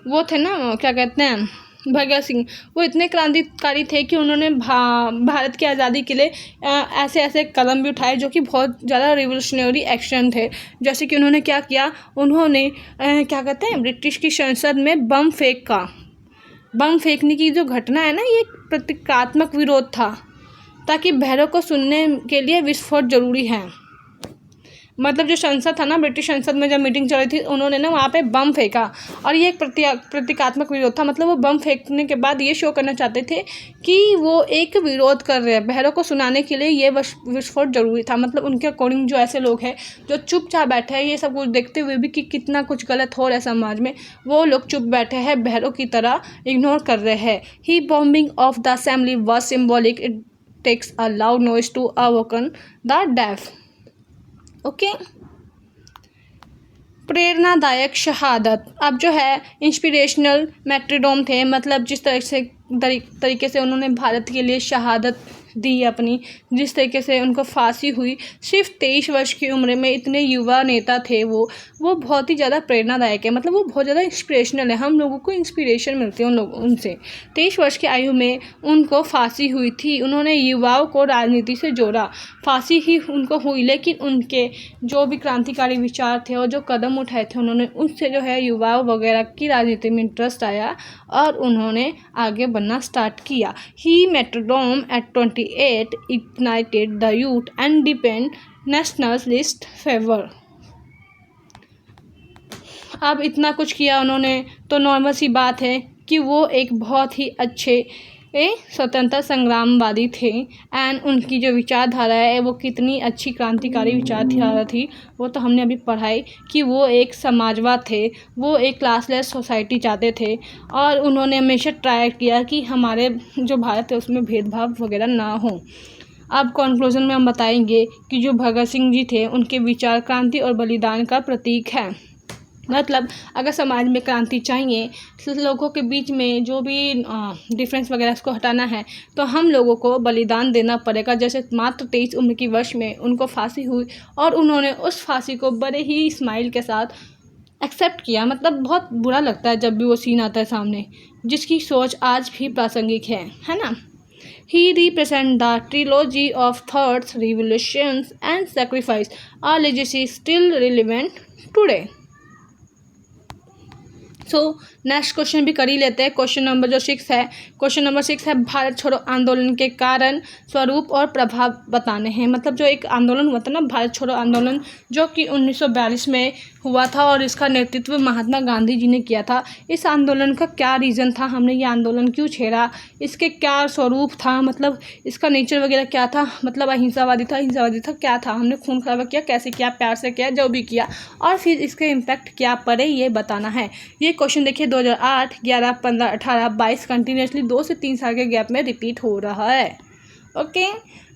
वो थे ना क्या कहते हैं भगत सिंह, वो इतने क्रांतिकारी थे कि उन्होंने भारत की आज़ादी के लिए ऐसे ऐसे कदम भी उठाए जो कि बहुत ज़्यादा रिवोल्यूशनरी एक्शन थे। जैसे कि उन्होंने क्या किया, उन्होंने क्या कहते हैं ब्रिटिश की संसद में बम फेंकने की जो घटना है ना, ये प्रतीकात्मक विरोध था, ताकि बहरों को सुनने के लिए विस्फोट जरूरी है। मतलब जो संसद था ना, ब्रिटिश संसद में जब मीटिंग चल रही थी, उन्होंने ना वहाँ पे बम फेंका और ये एक प्रतीकात्मक विरोध था। मतलब वो बम फेंकने के बाद ये शो करना चाहते थे कि वो एक विरोध कर रहे हैं। बहरों को सुनाने के लिए ये विस्फोट जरूरी था। मतलब उनके अकॉर्डिंग जो ऐसे लोग हैं जो चुपचाप बैठे हैं, ये सब कुछ देखते हुए भी कि कितना कुछ गलत हो रहा है समाज में, वो लोग चुप बैठे हैं, बहरों की तरह इग्नोर कर रहे हैं। He bombing of the assembly was symbolic, it takes a loud noise to awaken the deaf. Okay, प्रेरणादायक शहादत। अब जो है इंस्पिरेशनल मैट्रिडोम थे, मतलब जिस तरीके से उन्होंने भारत के लिए शहादत दी अपनी, जिस तरीके से उनको फांसी हुई सिर्फ 23 वर्ष की उम्र में, इतने युवा नेता थे वो बहुत ही ज़्यादा प्रेरणादायक है। मतलब वो बहुत ज़्यादा इंस्पिरेशनल है, हम लोगों को इंस्पिरेशन मिलती है उनसे। 23 वर्ष की आयु में उनको फांसी हुई थी। उन्होंने युवाओं को राजनीति से जोड़ा। फांसी ही उनको हुई, लेकिन उनके जो भी क्रांतिकारी विचार थे और जो कदम उठाए थे उन्होंने, उससे जो है युवाओं वगैरह की राजनीति में इंटरेस्ट आया और उन्होंने आगे बढ़ना स्टार्ट किया। ही मेट्रोडोम eight 28 ignited the youth and deepened nationalist favor। अब इतना कुछ किया उन्होंने तो नॉर्मल सी बात है कि वो एक बहुत ही अच्छे स्वतंत्रता संग्रामवादी थे। एंड उनकी जो विचारधारा है वो कितनी अच्छी क्रांतिकारी विचारधारा थी, वो तो हमने अभी पढ़ाई कि वो एक समाजवाद थे, वो एक क्लासलेस सोसाइटी चाहते थे और उन्होंने हमेशा ट्राई किया कि हमारे जो भारत है उसमें भेदभाव वगैरह ना हो। अब कंक्लूजन में हम बताएंगे कि जो भगत सिंह जी थे उनके विचार क्रांति और बलिदान का प्रतीक है। मतलब अगर समाज में क्रांति चाहिए, लोगों के बीच में जो भी डिफरेंस वगैरह उसको हटाना है, तो हम लोगों को बलिदान देना पड़ेगा। जैसे मात्र 23 उम्र की वर्ष में उनको फांसी हुई और उन्होंने उस फांसी को बड़े ही स्माइल के साथ एक्सेप्ट किया। मतलब बहुत बुरा लगता है जब भी वो सीन आता है सामने, जिसकी सोच आज भी प्रासंगिक है ना। He represents the trilogy of thoughts, revolutions and sacrifice, a legacy still relevant today। So next question भी कर ही लेते हैं। क्वेश्चन नंबर जो 6 है, क्वेश्चन नंबर 6 है भारत छोड़ो आंदोलन के कारण, स्वरूप और प्रभाव बताने हैं। मतलब जो एक आंदोलन हुआ था ना, भारत छोड़ो आंदोलन, जो कि 1942 में हुआ था और इसका नेतृत्व महात्मा गांधी जी ने किया था। इस आंदोलन का क्या रीज़न था, हमने ये आंदोलन क्यों छेड़ा, इसके क्या स्वरूप था, मतलब इसका नेचर वगैरह क्या था, मतलब अहिंसावादी था क्या था, हमने खून खराबा किया, कैसे किया, प्यार से किया, जो भी किया, और फिर इसके इम्पैक्ट क्या पड़े ये बताना है। ये क्वेश्चन देखिए 2008, 11, 15, 18, 22 कंटिन्यूसली 2 से 3 साल के गैप में रिपीट हो रहा है। Okay,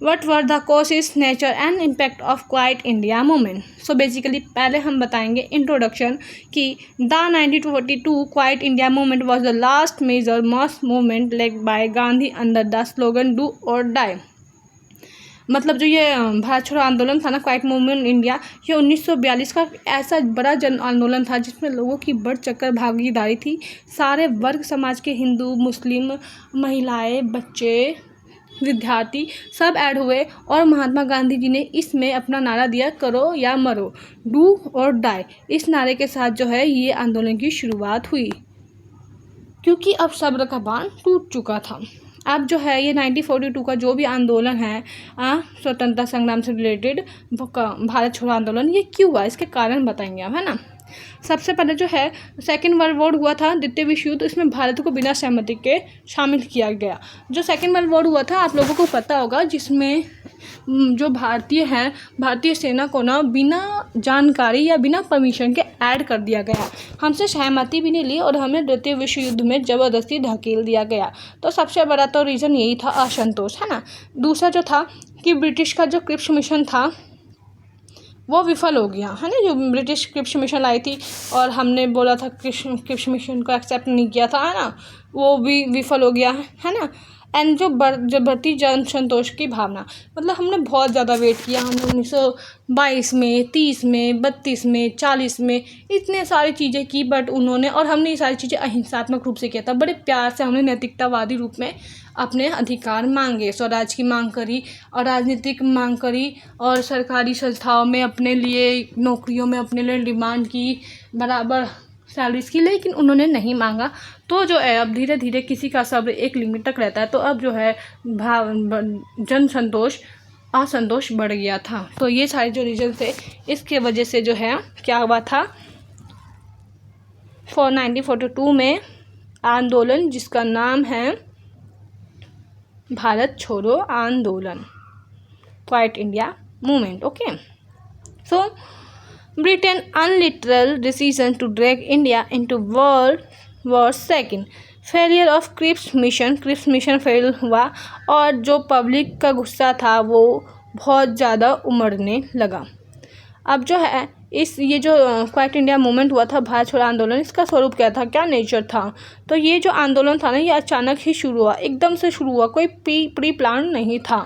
what were the causes, nature and impact of quit India movement. So basically पहले हम बताएंगे इंट्रोडक्शन कि the 1942 quit India movement was the last major mass movement led by Gandhi under the slogan do or die. मतलब जो ये भारत छोड़ो आंदोलन था ना, क्वाइट मूवमेंट इंडिया, ये 1942 का ऐसा बड़ा जन आंदोलन था जिसमें लोगों की बढ़ चढ़कर भागीदारी थी। सारे वर्ग समाज के, हिंदू, मुस्लिम, महिलाएं, बच्चे, विद्यार्थी सब ऐड हुए और महात्मा गांधी जी ने इसमें अपना नारा दिया, करो या मरो, डू और डाई। इस नारे के साथ जो है ये आंदोलन की शुरुआत हुई, क्योंकि अब सब्र का बांध टूट चुका था। अब जो है ये 1942 का जो भी आंदोलन है स्वतंत्रता संग्राम से रिलेटेड, भारत छोड़ो आंदोलन, ये क्यों हुआ, इसके कारण बताएंगे हम, है ना। सबसे पहले जो है सेकेंड वर्ल्ड वॉर हुआ था, द्वितीय विश्व युद्ध, इसमें भारत को बिना सहमति के शामिल किया गया। जो सेकेंड वर्ल्ड वॉर हुआ था आप लोगों को पता होगा, जिसमें जो भारतीय हैं, भारतीय सेना को ना बिना जानकारी या बिना परमिशन के ऐड कर दिया गया, हमसे सहमति भी नहीं ली और हमें द्वितीय विश्व युद्ध में ज़बरदस्ती धकेल दिया गया। तो सबसे बड़ा तो रीज़न यही था, असंतोष, है ना। दूसरा जो था कि ब्रिटिश का जो क्रिप्स मिशन था वो विफल हो गया, है ना। जो ब्रिटिश क्रिप्स मिशन लाई थी और हमने बोला था क्रिप्स मिशन को एक्सेप्ट नहीं किया था, है ना, वो भी विफल हो गया, है ना। एंड जो बढ़ती जन संतोष की भावना, मतलब हमने बहुत ज़्यादा वेट किया, हमने 1922 में, 30 में, 32 में, 40 में इतने सारी चीज़ें की, बट उन्होंने, और हमने ये सारी चीज़ें अहिंसात्मक रूप से किया था, बड़े प्यार से हमने नैतिकतावादी रूप में अपने अधिकार मांगे, स्वराज की मांग करी और राजनीतिक मांग करी और सरकारी संस्थाओं में अपने लिए, नौकरियों में अपने लिए डिमांड की, बराबर सैलरीज की, लेकिन उन्होंने नहीं मांगा। तो जो है अब धीरे धीरे किसी का सब्र एक लिमिट तक रहता है, तो अब जो है जन संतोष असंतोष बढ़ गया था। तो ये सारे जो रीजन थे इसके वजह से जो है क्या हुआ था, 1942 में आंदोलन जिसका नाम है भारत छोड़ो आंदोलन, quit India movement. Okay, so Britain unilateral decision to drag India into world war second, failure of Cripps mission fail हुआ और जो पब्लिक का गुस्सा था वो बहुत ज़्यादा उमड़ने लगा। अब जो है ये जो क्वाइट इंडिया मूवमेंट हुआ था, भारत छोड़ो आंदोलन, इसका स्वरूप क्या था, क्या नेचर था। तो ये जो आंदोलन था ना, ये अचानक ही शुरू हुआ, एकदम से शुरू हुआ, कोई प्री प्लान नहीं था।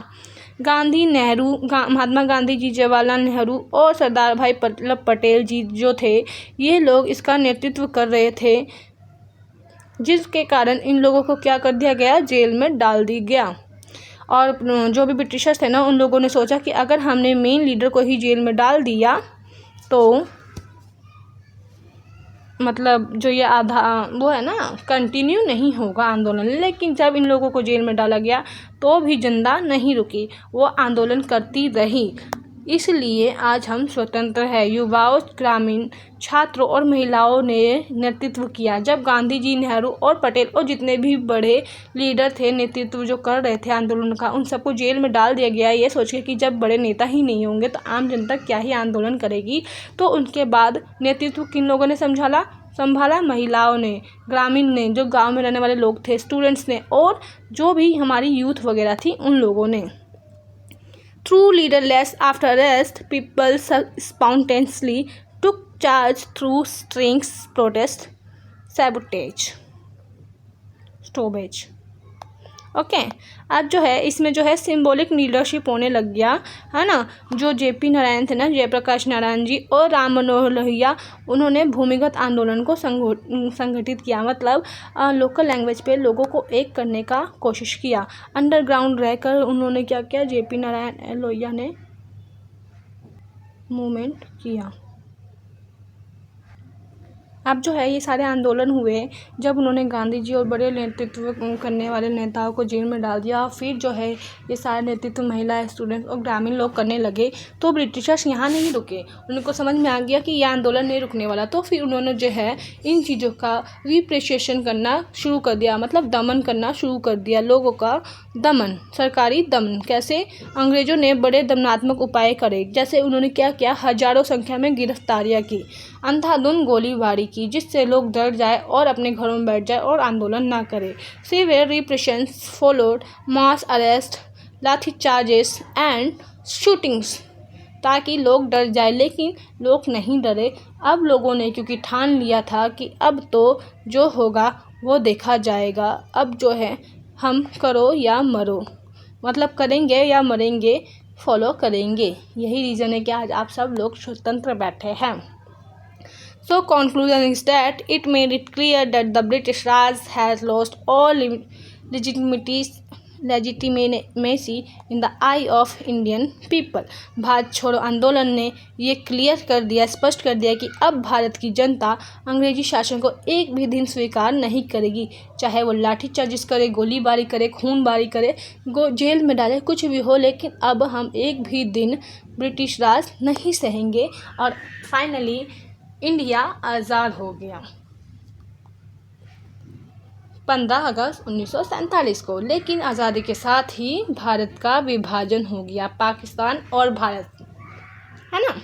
महात्मा गांधी जी, जवाहरलाल नेहरू और सरदार भाई वल्लभ पटेल जी जो थे, ये लोग इसका नेतृत्व कर रहे थे, जिसके कारण इन लोगों को क्या कर दिया गया, जेल में डाल दी गया। और जो भी ब्रिटिशर्स थे ना, उन लोगों ने सोचा कि अगर हमने मेन लीडर को ही जेल में डाल दिया तो मतलब जो ये आधा वो है ना, कंटिन्यू नहीं होगा आंदोलन। लेकिन जब इन लोगों को जेल में डाला गया तो भी जनता नहीं रुकी, वो आंदोलन करती रही। इसलिए आज हम स्वतंत्र हैं। युवाओं, ग्रामीण, छात्रों और महिलाओं ने नेतृत्व किया। जब गांधी जी, नेहरू और पटेल और जितने भी बड़े लीडर थे, नेतृत्व जो कर रहे थे आंदोलन का, उन सबको जेल में डाल दिया गया, ये सोच के कि जब बड़े नेता ही नहीं होंगे तो आम जनता क्या ही आंदोलन करेगी। तो उनके बाद नेतृत्व किन लोगों ने संभाला, महिलाओं ने, ग्रामीण ने, जो गाँव में रहने वाले लोग थे, स्टूडेंट्स ने, और जो भी हमारी यूथ वगैरह थी उन लोगों ने। True leaderless after arrest, people spontaneously took charge through strings, protest, stoppage. Okay, अब जो है इसमें जो है सिंबॉलिक लीडरशिप होने लग गया है ना। जो जेपी नारायण थे ना, जयप्रकाश नारायण जी और राम मनोहर लोहिया, उन्होंने भूमिगत आंदोलन को संगठित किया, मतलब लोकल लैंग्वेज पे लोगों को एक करने का कोशिश किया। अंडरग्राउंड रहकर उन्होंने क्या किया, जेपी नारायण लोहिया ने मूवमेंट किया। अब जो है ये सारे आंदोलन हुए जब उन्होंने गांधी जी और बड़े नेतृत्व करने वाले नेताओं को जेल में डाल दिया। फिर जो है ये सारे नेतृत्व महिला, स्टूडेंट्स और ग्रामीण लोग करने लगे। तो ब्रिटिशर्स यहाँ नहीं रुके, उनको समझ में आ गया कि ये आंदोलन नहीं रुकने वाला। तो फिर उन्होंने जो है इन चीज़ों का रिप्रेसेशन करना शुरू कर दिया, मतलब दमन करना शुरू कर दिया, लोगों का दमन, सरकारी दमन। कैसे? अंग्रेज़ों ने बड़े दमनात्मक उपाय करे, जैसे उन्होंने क्या किया, हजारों संख्या में गिरफ्तारियाँ की, अंधाधुंध गोलीबारी की, जिससे लोग डर जाए और अपने घरों में बैठ जाए और आंदोलन ना करे। सिवियर रिप्रेशंस फॉलोड, मास अरेस्ट, लाठी चार्जेस एंड शूटिंग्स, ताकि लोग डर जाए। लेकिन लोग नहीं डरे। अब लोगों ने क्योंकि ठान लिया था कि अब तो जो होगा वो देखा जाएगा, अब जो है हम करो या मरो, मतलब करेंगे या मरेंगे, फॉलो करेंगे। यही रीज़न है कि आज आप सब लोग स्वतंत्र बैठे हैं। So conclusion is that it made it clear that the British Raj has lost all legitimacy in the eye of Indian people. Bharat छोड़ो आंदोलन ने ये क्लियर कर दिया, स्पष्ट कर दिया कि अब भारत की जनता अंग्रेजी शासन को एक भी दिन स्वीकार नहीं करेगी, चाहे वो लाठी चार्जिश करे, गोलीबारी करे, खूनबारी करे, जेल में डाले, कुछ भी हो, लेकिन अब हम एक भी दिन ब्रिटिश राज नहीं सहेंगे। और फाइनली इंडिया आज़ाद हो गया 15 अगस्त 1947 को। लेकिन आज़ादी के साथ ही भारत का विभाजन हो गया, पाकिस्तान और भारत, है ना।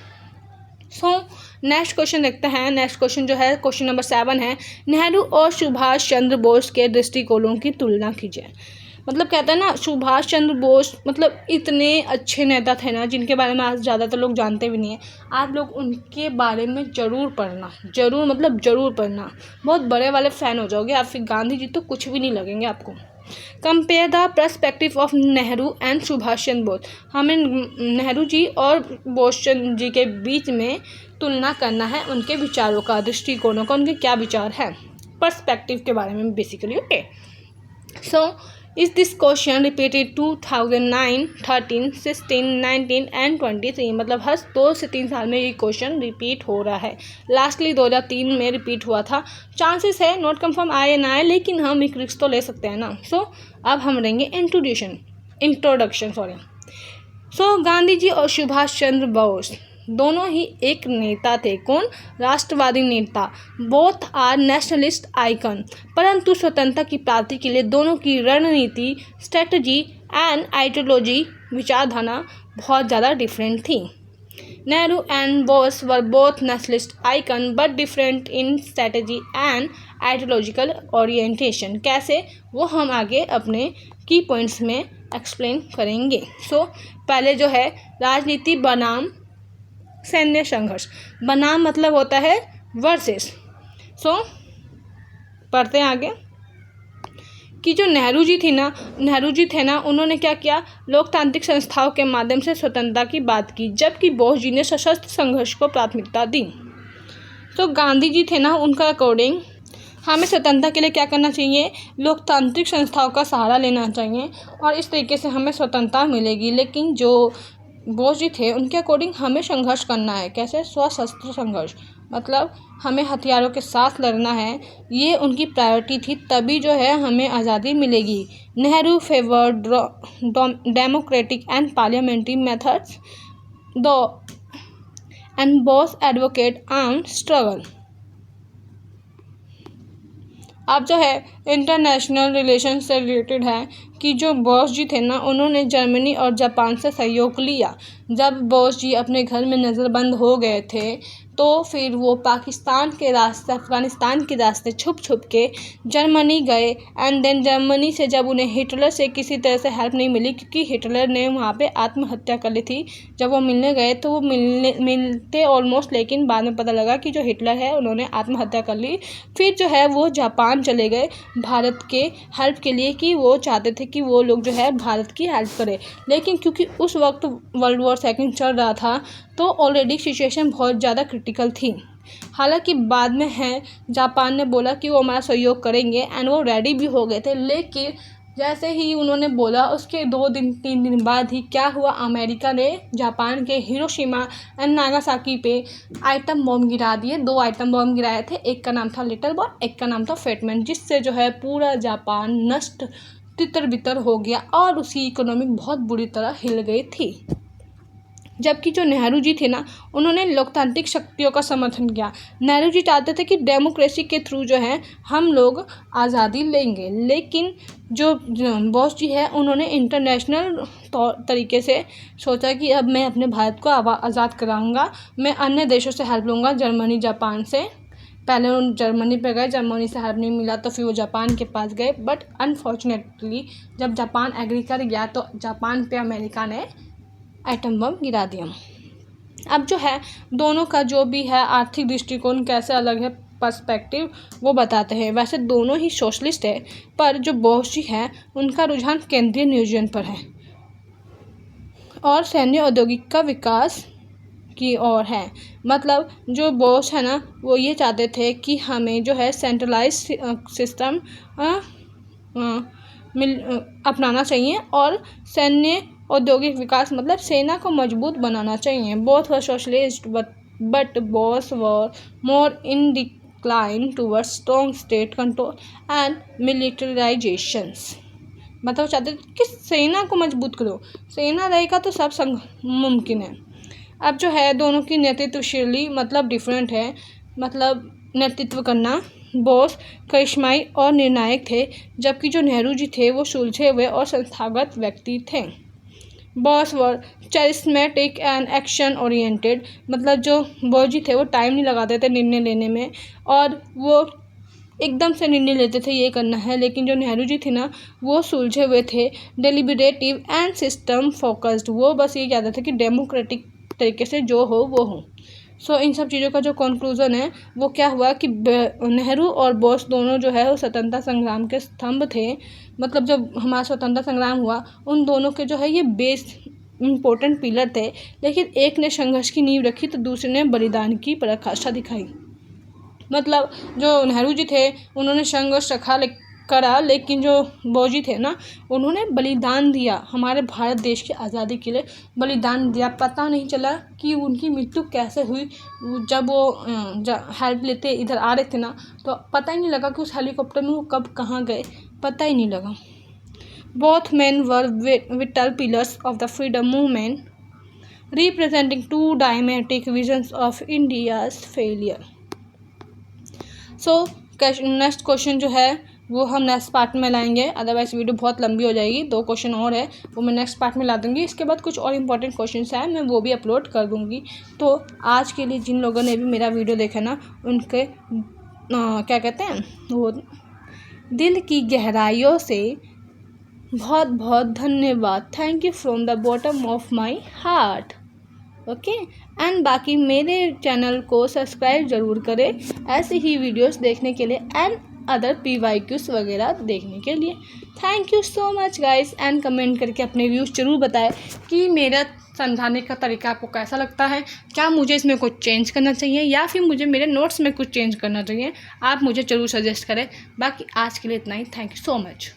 सो नेक्स्ट क्वेश्चन देखते हैं। नेक्स्ट क्वेश्चन जो है क्वेश्चन नंबर 7 है, नेहरू और सुभाष चंद्र बोस के दृष्टिकोणों की तुलना कीजिए। मतलब कहते हैं ना, सुभाष चंद्र बोस मतलब इतने अच्छे नेता थे ना, जिनके बारे में आज ज़्यादातर लोग जानते भी नहीं हैं। आप लोग उनके बारे में ज़रूर पढ़ना, ज़रूर पढ़ना, बहुत बड़े वाले फ़ैन हो जाओगे आप। फिर गांधी जी तो कुछ भी नहीं लगेंगे आपको। Compare the perspective of Nehru and Subhash Chandra Bose. हमें नेहरू जी और बोस चंद्र जी के बीच में तुलना करना है, उनके विचारों का, दृष्टिकोणों का, उनके क्या विचार है, पर्सपेक्टिव के बारे में basically. Okay, so Is this question repeated 2009, 13, 16, 19 and 23? मतलब हर 2 से 3 साल में ये क्वेश्चन रिपीट हो रहा है। लास्टली 2003 में रिपीट हुआ था। चांसेस है नॉट कंफर्म आए ना आए, लेकिन हम एक रिस्क तो ले सकते हैं ना। सो अब हम लेंगे इंट्रोडक्शन। गांधी जी और सुभाष चंद्र बोस दोनों ही एक नेता थे। कौन? राष्ट्रवादी नेता। Both are nationalist icon. परंतु स्वतंत्रता की प्राप्ति के लिए दोनों की रणनीति, स्ट्रेटजी एंड आइडियोलॉजी, विचारधारा बहुत ज़्यादा डिफरेंट थी। Nehru and boss were both nationalist icon but different in strategy and ideological orientation. कैसे? वो हम आगे अपने की पॉइंट्स में एक्सप्लेन करेंगे। पहले जो है राजनीति बनाम सैन्य संघर्ष। बनाम मतलब होता है वर्सेस। पढ़ते हैं आगे कि जो नेहरू जी थे ना, उन्होंने क्या किया? लोकतांत्रिक संस्थाओं के माध्यम से स्वतंत्रता की बात की, जबकि बोस जी ने सशस्त्र संघर्ष को प्राथमिकता दी। गांधी जी थे ना, उनका अकॉर्डिंग हमें स्वतंत्रता के लिए क्या करना चाहिए? लोकतांत्रिक संस्थाओं का सहारा लेना चाहिए और इस तरीके से हमें स्वतंत्रता मिलेगी। लेकिन जो बोस जी थे, उनके अकॉर्डिंग हमें संघर्ष करना है। कैसे? सशस्त्र संघर्ष, मतलब हमें हथियारों के साथ लड़ना है। ये उनकी प्रायोरिटी थी, तभी जो है हमें आज़ादी मिलेगी। Nehru favoured democratic and parliamentary methods though and Bose advocate armed struggle. अब जो है इंटरनेशनल रिलेशन से रिलेटेड है कि जो बोस जी थे ना, उन्होंने जर्मनी और जापान से सहयोग लिया। जब बोस जी अपने घर में नज़रबंद हो गए थे तो फिर वो पाकिस्तान के रास्ते, अफ़गानिस्तान के रास्ते छुप छुप के जर्मनी गए। एंड देन जर्मनी से जब उन्हें हिटलर से किसी तरह से हेल्प नहीं मिली, क्योंकि हिटलर ने वहाँ पे आत्महत्या कर ली थी। जब वो मिलने गए तो वो मिलते ऑलमोस्ट, लेकिन बाद में पता लगा कि जो हिटलर है उन्होंने आत्महत्या कर ली। फिर जो है वो जापान चले गए भारत के हेल्प के लिए, कि वो चाहते थे कि वो लोग जो है भारत की हेल्प करें। लेकिन क्योंकि उस वक्त वर्ल्ड वॉर सेकंड चल रहा था तो ऑलरेडी सिचुएशन बहुत ज़्यादा क्रिटिकल थी। हालांकि बाद में है जापान ने बोला कि वो हमारा सहयोग करेंगे एंड वो रेडी भी हो गए थे। लेकिन जैसे ही उन्होंने बोला उसके 2-3 दिन बाद ही क्या हुआ? अमेरिका ने जापान के हिरोशिमा एंड नागासाकी पे आइटम बॉम्ब गिरा दिए। 2 आइटम बॉम्ब गिराए थे, एक का नाम था लिटिल बॉय, एक का नाम था फेटमैन, जिससे जो है पूरा जापान नष्ट तितर बितर हो गया और उसकी इकोनॉमी बहुत बुरी तरह हिल गई थी। जबकि जो नेहरू जी थे ना, उन्होंने लोकतांत्रिक शक्तियों का समर्थन किया। नेहरू जी चाहते थे कि डेमोक्रेसी के थ्रू जो है हम लोग आज़ादी लेंगे। लेकिन जो बोस जी है, उन्होंने इंटरनेशनल तरीके से सोचा कि अब मैं अपने भारत को आज़ाद कराऊंगा, मैं अन्य देशों से हेल्प लूँगा, जर्मनी जापान से। पहले उन जर्मनी पे गए, जर्मनी से हेल्प नहीं मिला तो फिर वो जापान के पास गए। बट अनफॉर्चुनेटली जब जापान एग्री कर गया तो जापान पे अमेरिका ने एटम बम गिरा दिया। अब जो है दोनों का जो भी है आर्थिक दृष्टिकोण कैसे अलग है, पर्सपेक्टिव, वो बताते हैं। वैसे दोनों ही सोशलिस्ट है, पर जो बोस जी है उनका रुझान केंद्रीय नियोजन पर है और सैन्य औद्योगिक का विकास की ओर है। मतलब जो बोस है ना, वो ये चाहते थे कि हमें जो है सेंट्रलाइज सिस्टम अपनाना चाहिए और सैन्य औद्योगिक विकास, मतलब सेना को मजबूत बनाना चाहिए। Both were socialist but Bose were more inclined towards strong state control and militarizations। मतलब चाहते थे कि सेना को मजबूत करो, सेना रहेगा तो सब मुमकिन है। अब जो है दोनों की नेतृत्व शैली मतलब डिफरेंट है। मतलब नेतृत्व करना, बोस करिश्माई और निर्णायक थे, जबकि जो नेहरू जी थे वो सुलझे हुए और संस्थागत व्यक्ति थे। Bose were charismatic and action oriented. मतलब जो बोस जी थे वो टाइम नहीं लगाते थे निर्णय लेने में और वो एकदम से निर्णय लेते थे ये करना है। लेकिन जो नेहरू जी थे ना, वो सुलझे हुए थे, डेलिबरेटिव एंड सिस्टम फोकस्ड। वो बस ये चाहते थे कि डेमोक्रेटिक तरीके से जो हो वो हो। इन सब चीज़ों का जो कंक्लूजन है वो क्या हुआ कि नेहरू और बोस दोनों जो है वो स्वतंत्रता संग्राम के स्तंभ थे। मतलब जब हमारा स्वतंत्रता संग्राम हुआ, उन दोनों के जो है ये बेस इम्पोर्टेंट पिलर थे। लेकिन एक ने संघर्ष की नींव रखी तो दूसरे ने बलिदान की पराकाष्ठा दिखाई। मतलब जो नेहरू जी थे उन्होंने संघर्ष करा, लेकिन जो बोस जी थे ना, उन्होंने बलिदान दिया, हमारे भारत देश की आज़ादी के लिए बलिदान दिया। पता नहीं चला कि उनकी मृत्यु कैसे हुई। जब वो हेल्प लेते इधर आ रहे थे ना, तो पता ही नहीं लगा कि उस हेलीकॉप्टर में वो कब कहाँ गए, पता ही नहीं लगा। Both men were vital pillars of the freedom movement representing two dramatic visions of India's failure. So next question जो है वो हम नेक्स्ट पार्ट में लाएंगे, अदरवाइज़ वीडियो बहुत लंबी हो जाएगी। 2 क्वेश्चन और है वो मैं नेक्स्ट पार्ट में ला दूँगी। इसके बाद कुछ और इंपॉर्टेंट क्वेश्चंस हैं, मैं वो भी अपलोड कर दूँगी। तो आज के लिए जिन लोगों ने भी मेरा वीडियो देखा ना, उनके क्या कहते हैं वो दिल की गहराइयों से बहुत बहुत धन्यवाद। Thank you from the bottom of my heart. Okay and बाकी मेरे चैनल को सब्सक्राइब ज़रूर करें ऐसे ही वीडियोस देखने के लिए एंड अदर PYQs वगैरह देखने के लिए। Thank you so much guys and comment करके अपने व्यूज़ ज़रूर बताएं कि मेरा समझाने का तरीका आपको कैसा लगता है, क्या मुझे इसमें कुछ चेंज करना चाहिए या फिर मुझे मेरे नोट्स में कुछ चेंज करना चाहिए। आप मुझे ज़रूर सजेस्ट करें। बाकी आज के लिए इतना ही। Thank you so much.